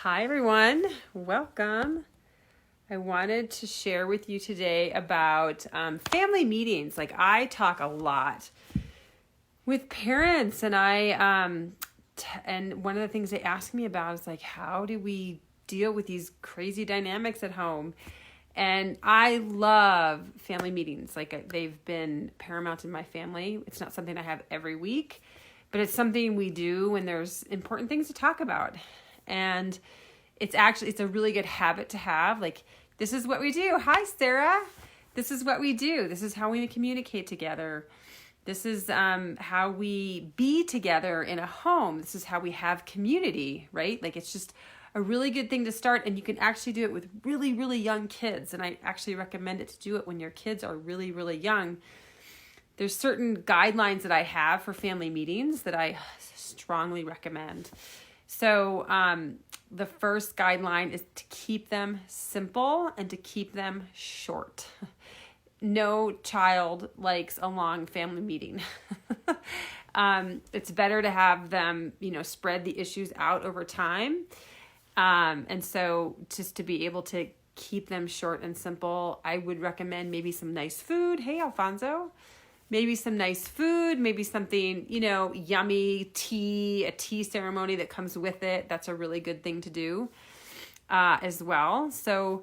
Hi, everyone. Welcome. I wanted to share with you today about family meetings. Like, I talk a lot with parents, and and one of the things they ask me about is like, how do we deal with these crazy dynamics at home? And I love family meetings. Like, they've been paramount in my family. It's not something I have every week, but it's something we do when there's important things to talk about. And it's a really good habit to have. Like, this is what we do. Hi, Sarah. This is what we do. This is how we communicate together. This is how we be together in a home. This is how we have community, right? Like, it's just a really good thing to start, and you can actually do it with really, really young kids. And I actually recommend it to do it when your kids are really, really young. There's certain guidelines that I have for family meetings that I strongly recommend. So the first guideline is to keep them simple and to keep them short. No child likes a long family meeting. It's better to have them, spread the issues out over time. And so just to be able to keep them short and simple, I would recommend maybe some nice food. Hey, Alfonso. Maybe some nice food, maybe something, yummy tea, a tea ceremony that comes with it. That's a really good thing to do as well. So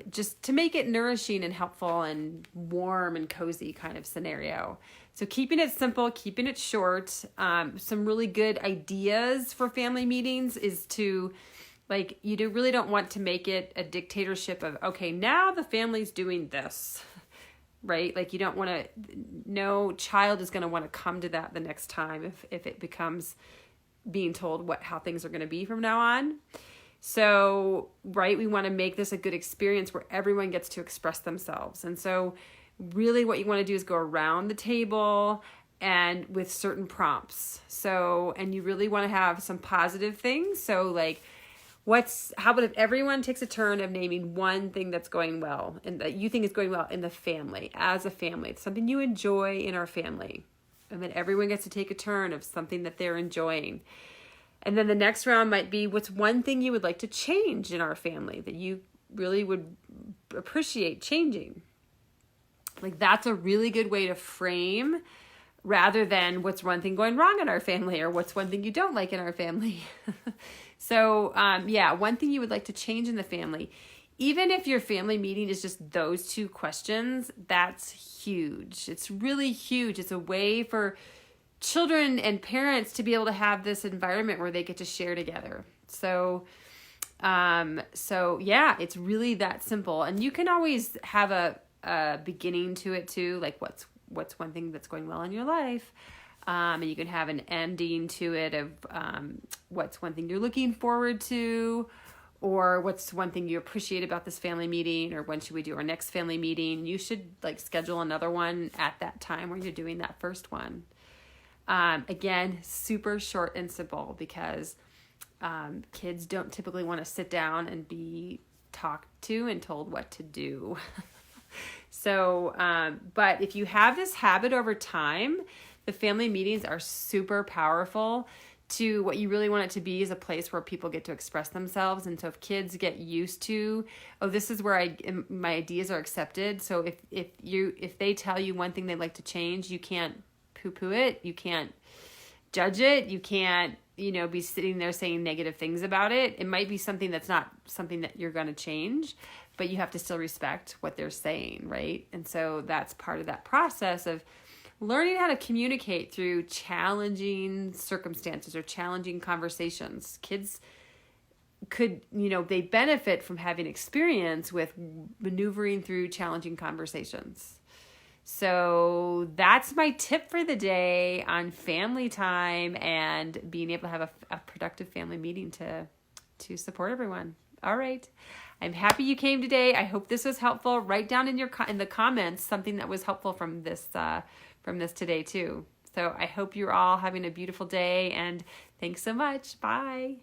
just to make it nourishing and helpful and warm and cozy kind of scenario. So keeping it simple, keeping it short. Some really good ideas for family meetings is to, you really don't want to make it a dictatorship of, okay, now the family's doing this. Right? Like, you don't want to, no child is going to want to come to that the next time if it becomes being told how things are going to be from now on. So, right, we want to make this a good experience where everyone gets to express themselves. And so really what you want to do is go around the table and with certain prompts. So, and you really want to have some positive things. So like, how about if everyone takes a turn of naming one thing that's going well and that you think is going well in the family, as a family? It's something you enjoy in our family. And then everyone gets to take a turn of something that they're enjoying. And then the next round might be, what's one thing you would like to change in our family that you really would appreciate changing? Like, that's a really good way to frame, rather than what's one thing going wrong in our family or what's one thing you don't like in our family. So, one thing you would like to change in the family, even if your family meeting is just those two questions, that's huge. It's really huge. It's a way for children and parents to be able to have this environment where they get to share together. So it's really that simple. And you can always have a beginning to it too, like what's one thing that's going well in your life. And you can have an ending to it of what's one thing you're looking forward to, or what's one thing you appreciate about this family meeting, or when should we do our next family meeting. You should schedule another one at that time where you're doing that first one. Again, super short and simple, because kids don't typically want to sit down and be talked to and told what to do. So, but if you have this habit over time, the family meetings are super powerful to what you really want it to be, is a place where people get to express themselves. And so if kids get used to, this is where my ideas are accepted. So if they tell you one thing they'd like to change, you can't poo-poo it. You can't judge it. You can't, be sitting there saying negative things about it. It might be something that's not something that you're going to change, but you have to still respect what they're saying, right? And so that's part of that process of learning how to communicate through challenging circumstances or challenging conversations. Kids could, they benefit from having experience with maneuvering through challenging conversations. So that's my tip for the day on family time and being able to have a productive family meeting to support everyone. All right. I'm happy you came today. I hope this was helpful. Write down in the comments something that was helpful from this today too. So I hope you're all having a beautiful day, and thanks so much. Bye.